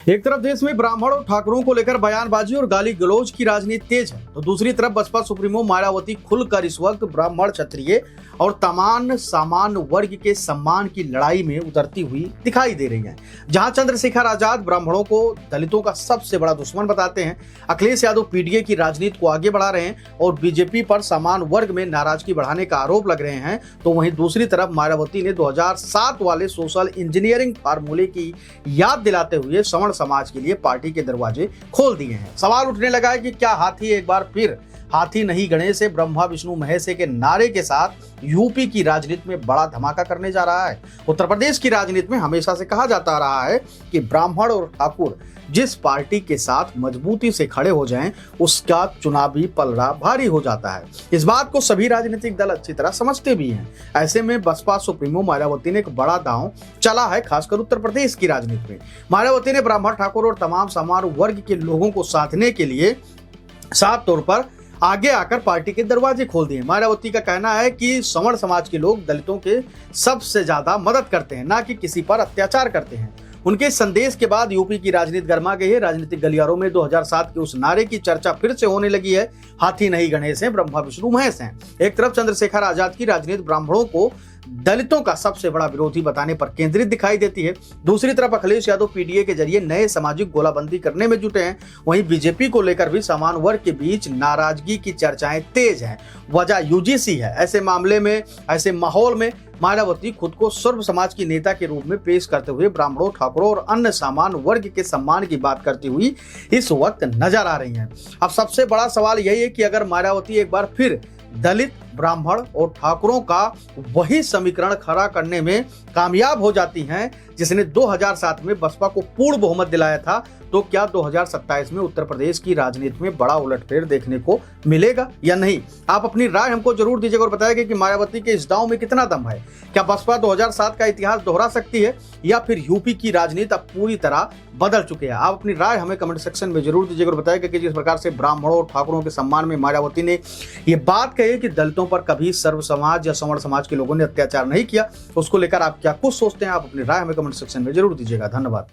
एक तरफ देश में ब्राह्मण और ठाकुरों को लेकर बयानबाजी और गाली गलौज की राजनीति तेज है, तो दूसरी तरफ बसपा सुप्रीमो मायावती खुलकर इस वक्त ब्राह्मण, क्षत्रिय और तमाम सामान्य वर्ग के सम्मान की लड़ाई में उतरती हुई दिखाई दे रही है। जहां चंद्रशेखर आजाद ब्राह्मणों को दलितों का सबसे बड़ा दुश्मन बताते हैं, अखिलेश यादव पीडीए की राजनीति को आगे बढ़ा रहे हैं और बीजेपी पर समान वर्ग में नाराजगी बढ़ाने का आरोप लग रहे हैं, तो वहीं दूसरी तरफ मायावती ने 2007 वाले सोशल इंजीनियरिंग फार्मूले की याद दिलाते हुए सवर्ण समाज के लिए पार्टी के दरवाजे खोल दिए हैं। सवाल उठने लगा है कि क्या हाथी एक बार फिर हाथी नहीं गणेश है ब्रह्मा विष्णु महेश के नारे के साथ यूपी की राजनीति में बड़ा धमाका करने जा रहा है। उत्तर प्रदेश की राजनीति में हमेशा से कहा जाता रहा है कि ब्राह्मण और ठाकुर जिस पार्टी के साथ मजबूती से खड़े हो जाएं, उसका चुनावी पलड़ा भारी हो जाता है। इस बात को सभी राजनीतिक दल अच्छी तरह समझते भी हैं। ऐसे में बसपा सुप्रीमो मायावती ने एक बड़ा दांव चला है, खासकर उत्तर प्रदेश की राजनीति में। मायावती ने ब्राह्मण, ठाकुर और तमाम समान वर्ग के लोगों को साधने के लिए साफ तौर पर आगे आकर पार्टी के दरवाजे खोल दिए। मायावती का कहना है कि सवर्ण समाज के लोग दलितों के सबसे ज्यादा मदद करते हैं, ना कि किसी पर अत्याचार करते हैं। उनके संदेश के बाद यूपी की राजनीति गर्मा गई है। राजनीतिक गलियारों में 2007 के उस नारे की चर्चा फिर से होने लगी है, हाथी नहीं गणेश हैं, ब्रह्मा विष्णु महेश हैं। एक तरफ चंद्रशेखर आजाद की राजनीति ब्राह्मणों को दलितों का सबसे बड़ा विरोधी बताने पर केंद्रित दिखाई देती है। दूसरी तरफ अखिलेश यादव पीडीए के जरिए नए सामाजिक गोलाबंदी करने में जुटे हैं। वहीं बीजेपी को लेकर भी समान वर्ग के बीच नाराजगी की चर्चाएं तेज हैं। वजह यूजीसी है। ऐसे माहौल में मायावती खुद को सर्व समाज की नेता के रूप में पेश करते हुए ब्राह्मणों, ठाकुरों और अन्य समान वर्ग के सम्मान की बात करती हुई इस वक्त नजर आ रही हैं। अब सबसे बड़ा सवाल यही है कि अगर मायावती एक बार फिर दलित, ब्राह्मण और ठाकुरों का वही समीकरण खड़ा करने में कामयाब हो जाती हैं जिसने 2007 में बसपा को पूर्ण बहुमत दिलाया था, तो क्या 2027 में उत्तर प्रदेश की राजनीति में बड़ा उलटफेर देखने को मिलेगा या नहीं? आप अपनी राय हमको जरूर दीजिएगा और बताइएगा कि मायावती के इस दांव में कितना दम है। क्या बसपा 2007 का इतिहास दोहरा सकती है या फिर यूपी की राजनीति अब पूरी तरह बदल चुकी है? आप अपनी राय हमें कमेंट सेक्शन में जरूर दीजिएगा और बताइएगा कि जिस प्रकार से ब्राह्मणों और ठाकुरों के सम्मान में मायावती ने ये बात कही कि दलितों पर कभी सर्व समाज या सवर्ण समाज के लोगों ने अत्याचार नहीं किया, उसको लेकर आप क्या कुछ सोचते हैं? आप अपनी राय हमें कमेंट सेक्शन में जरूर दीजिएगा। धन्यवाद।